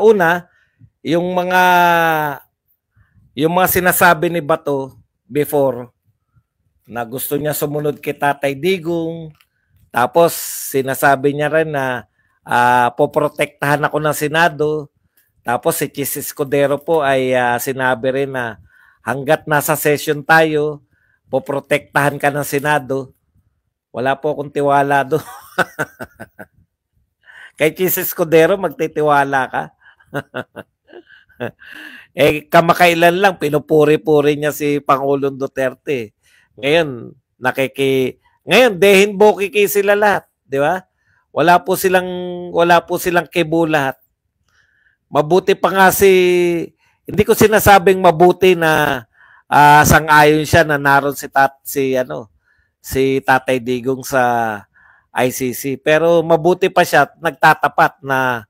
Una, yung mga sinasabi ni Bato before na gusto niya sumunod kay Tatay Digong, tapos sinasabi niya rin na poprotektahan ako ng Senado. Tapos si Chis Escudero po ay sinabi rin na hanggat nasa session tayo, poprotektahan ka ng Senado. Wala po akong tiwala doon. Kay Chis Escudero, magtitiwala ka? Kamakailan lang, pinupuri-puri niya si Pangulong Duterte. Ngayon, ngayon, dehin bokiki sila lahat, di ba? Wala po silang kibo lahat. Mabuti pa nga hindi ko sinasabing mabuti na sang-ayon siya na naroon si Tatay Digong sa ICC. Pero mabuti pa siya nagtatapat na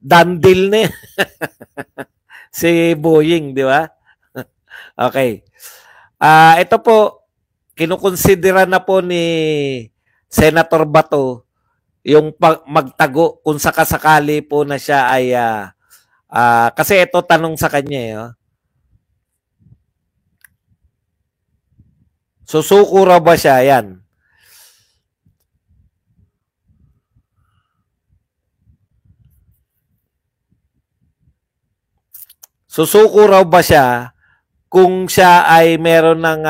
done deal na si Boying, di ba? Okay. Ito po, kinukonsidera na po ni Senator Bato yung magtago kung sakasakali po na siya ay kasi ito tanong sa kanya susuko raw ba siya? Yan. Susuko raw ba siya kung siya ay meron ng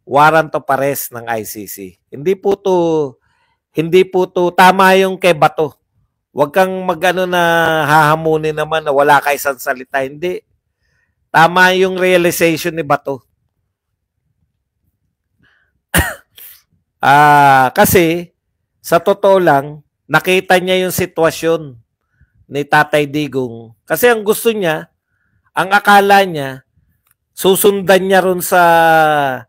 warrant of arrest ng ICC? Hindi po to tama yung kay Bato. Huwag kang magano na hahamunin naman na wala ka isang salita. Hindi. Tama yung realization ni Bato. Kasi sa totoo lang, nakita niya yung sitwasyon ni Tatay Digong. Kasi ang gusto niya, ang akala niya, susundan niya ron sa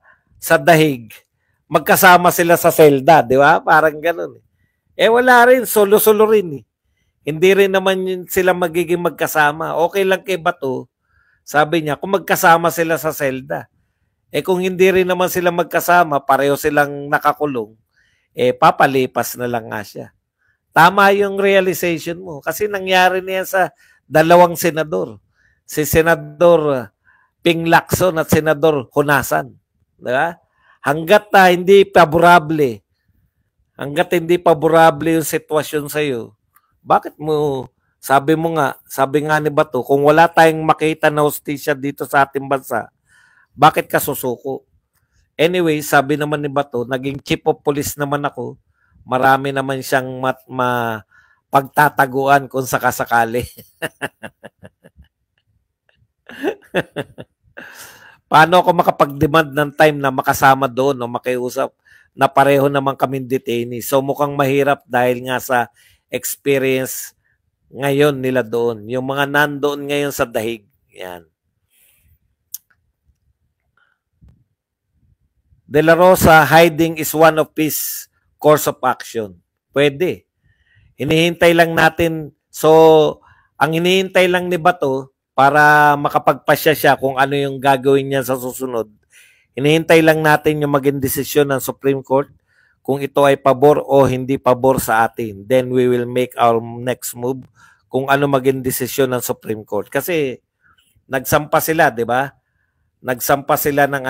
dahig. Magkasama sila sa selda, di ba? Parang ganun. Wala rin, solo-solo rin. Hindi rin naman sila magiging magkasama. Okay lang kay Bato, sabi niya, kung magkasama sila sa selda. Kung hindi rin naman sila magkasama, pareho silang nakakulong, papalipas na lang nga siya. Tama yung realization mo. Kasi nangyari niya sa dalawang senador. Si Senador Ping Lacson at Senador Honasan. Diba? Hanggat hindi favorable yung sitwasyon sa'yo, bakit mo, sabi nga ni Bato, kung wala tayong makita na hustisya dito sa ating bansa, bakit ka susuko? Anyway, sabi naman ni Bato, naging chief of police naman ako, marami naman siyang pagtataguan kung sakasakali. Paano ako makapag-demand ng time na makasama doon o makiusap na pareho naman kaming detainee? So mukhang mahirap dahil nga sa experience ngayon nila doon. Yung mga nandoon ngayon sa dahig. Yan. De La Rosa, hiding is one of his course of action. Pwede. Hinihintay lang natin. So, ang hinihintay lang ni Bato para makapagpasya siya kung ano yung gagawin niya sa susunod. Hinihintay lang natin yung maging desisyon ng Supreme Court kung ito ay pabor o hindi pabor sa atin. Then we will make our next move kung ano maging desisyon ng Supreme Court. Kasi nagsampa sila, di ba? Nagsampa sila ng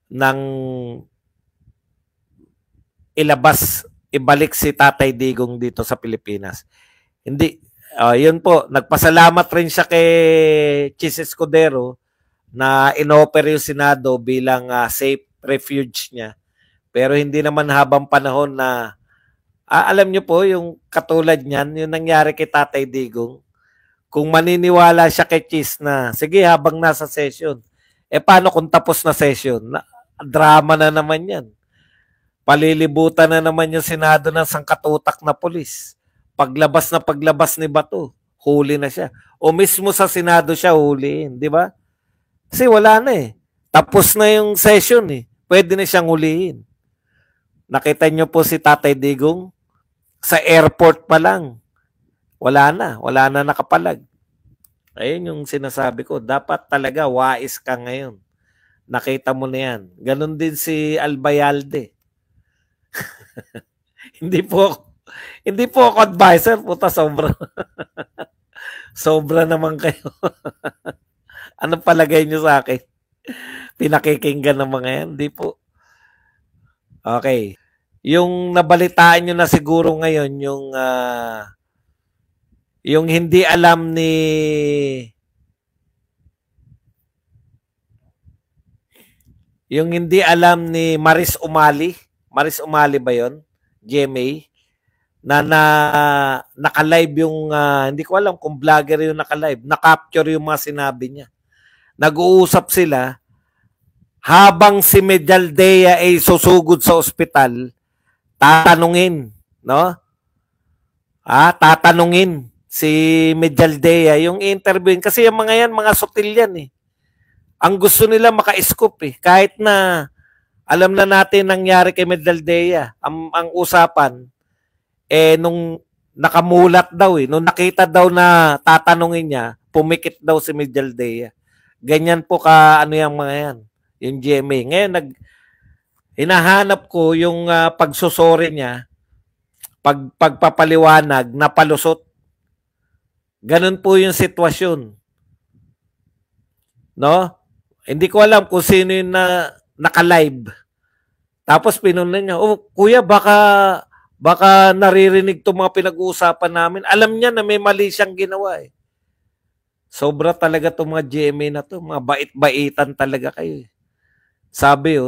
ng ibalik si Tatay Digong dito sa Pilipinas. Hindi, yun po, nagpasalamat rin siya kay Chis Escudero na inoffer yung Senado bilang safe refuge niya. Pero hindi naman habang panahon na, alam niyo po, yung katulad niyan, yung nangyari kay Tatay Digong, kung maniniwala siya kay Chis na, sige, habang nasa session, paano kung tapos na session? Drama na naman yan. Palilibutan na naman yung Senado ng sangkatutak na polis. Paglabas ni Bato, huli na siya. O mismo sa Senado siya huliin, di ba? Kasi wala na Tapos na yung session Pwede na siyang huliin. Nakita niyo po si Tatay Digong? Sa airport pa lang. Wala na nakapalag. Ayun yung sinasabi ko. Dapat talaga wais ka ngayon. Nakita mo na yan. Ganon din si Albayalde. Hindi po ako advisor, puta, sobra. Sobra naman kayo. Anong palagay nyo sa akin? Pinakikinggan ng mga yan? Hindi po. Okay. Yung nabalitaan nyo na siguro ngayon, yung hindi alam ni Maris Umali. Maris Umali ba yon? GMA. Na naka-live yung, hindi ko alam kung vlogger yung naka-live. Na-capture yung mga sinabi niya. Nag-uusap sila habang si Medaldea ay susugod sa ospital, tatanungin, no? Tatanungin si Medaldea yung interviewin. Kasi yung mga yan, mga sutil yan eh. Ang gusto nila maka-scoop eh. Kahit na alam na natin nangyari kay Medaldea. Ang usapan, nung nakamulat daw eh. Nung nakita daw na tatanungin niya, pumikit daw si Medaldea. Ganyan po ano yung mga yan. Yung GMA. Ngayon, hinahanap ko yung pagsusori niya, pagpapaliwanag na palusot. Ganun po yung sitwasyon. No? Hindi ko alam kung sino yung naka-live. Tapos pinunan niya, kuya, baka naririnig itong mga pinag-uusapan namin. Alam niya na may mali siyang ginawa eh. Sobra talaga itong mga GMA na to. Mga bait-baitan talaga kayo eh. Sabi,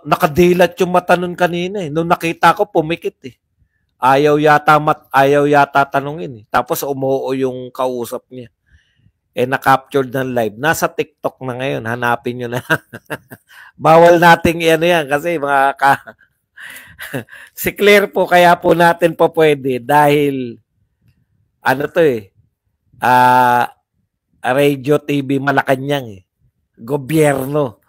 nakadilat yung mata nun kanina eh. Nung nakita ko, pumikit eh. Ayaw yata tanungin eh. Tapos umuo yung kausap niya. Na-captured ng live. Nasa TikTok na ngayon. Hanapin nyo na. Bawal nating yan kasi mga si Claire po, kaya po natin po pwede dahil Radio TV Malacanang eh. Gobyerno.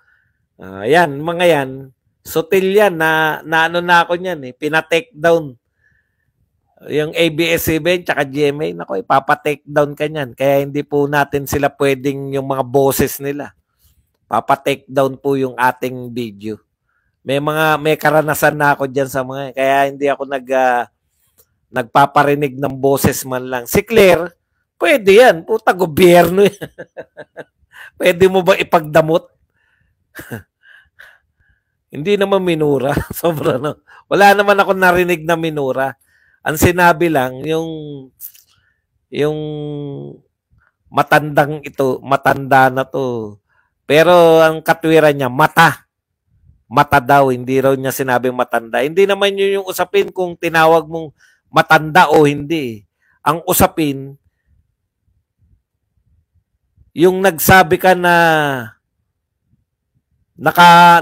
Yan, mga yan. Sutil yan na ano na ako niyan eh. Pina-take down. Yung ABS-CBN tsaka GMA, nako, ipapa-take down ka niyan. Kaya hindi po natin sila pwedeng yung mga boses nila. Papa-take down po yung ating video. May karanasan na ako diyan sa mga, kaya hindi ako nagpaparinig ng boses man lang. Si Claire, pwede yan. Puta, gobyerno yan. Pwede mo ba ipagdamot? Hindi naman minura. Sobra na. Wala naman ako narinig na minura. Ang sinabi lang, yung matanda na to. Pero ang katwiran niya, mata. Mata daw, hindi raw niya sinabing matanda. Hindi naman yun yung usapin kung tinawag mong matanda o hindi. Ang usapin, yung nagsabi ka na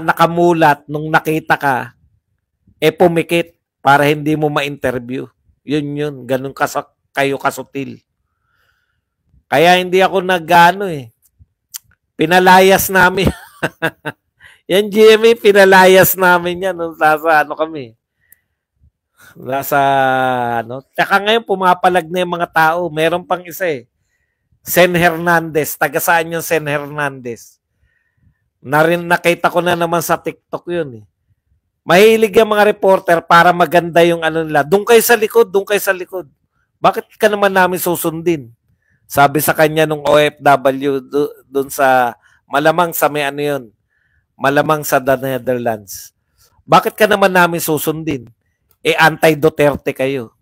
nakamulat nung nakita ka, pumikit para hindi mo ma-interview. Yun. Ganun kayo kasutil. Kaya hindi ako pinalayas namin. Yan GMA, pinalayas namin yan nung kami. Tsaka ngayon pumapalag na yung mga tao. Meron pang isa eh. Sen Hernandez. Taga saan yung Sen Hernandez? Nakita ko na naman sa TikTok yun eh. Mahilig yung mga reporter para maganda yung nila. Doon kayo sa likod. Bakit ka naman namin susundin? Sabi sa kanya nung OFW doon sa, malamang sa may yun. Malamang sa The Netherlands. Bakit ka naman namin susundin? Anti-Duterte kayo.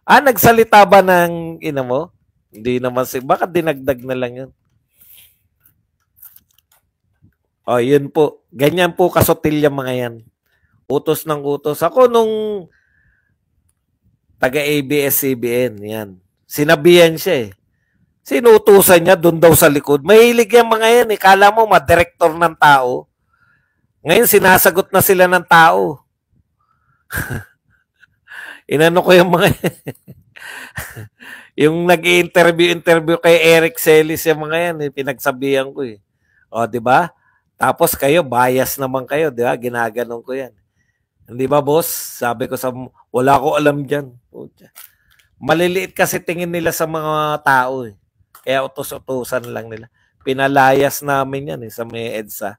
Nagsalita ba ng ina mo? Hindi naman baka dinagdag na lang yun. Yun po. Ganyan po kasutil yung mga yan. Utos ng utos. Ako nung taga-ABS-CBN, yan. Sinabihan siya eh. Sinutusan niya doon daw sa likod. Mahilig yung mga yan eh. Kala mo ma-director ng tao. Ngayon sinasagot na sila ng tao. Inano ko yung mga yung nag-i-interview kay Eric Celis yung mga yan eh. Pinagsabihan ko eh. Di ba? Tapos kayo, bias naman kayo, di ba? Ginaganon ko yan. Hindi ba, boss? Sabi ko wala ko alam dyan. Maliliit kasi tingin nila sa mga tao eh. Kaya utos-utusan lang nila. Pinalayas namin yan sa may EDSA.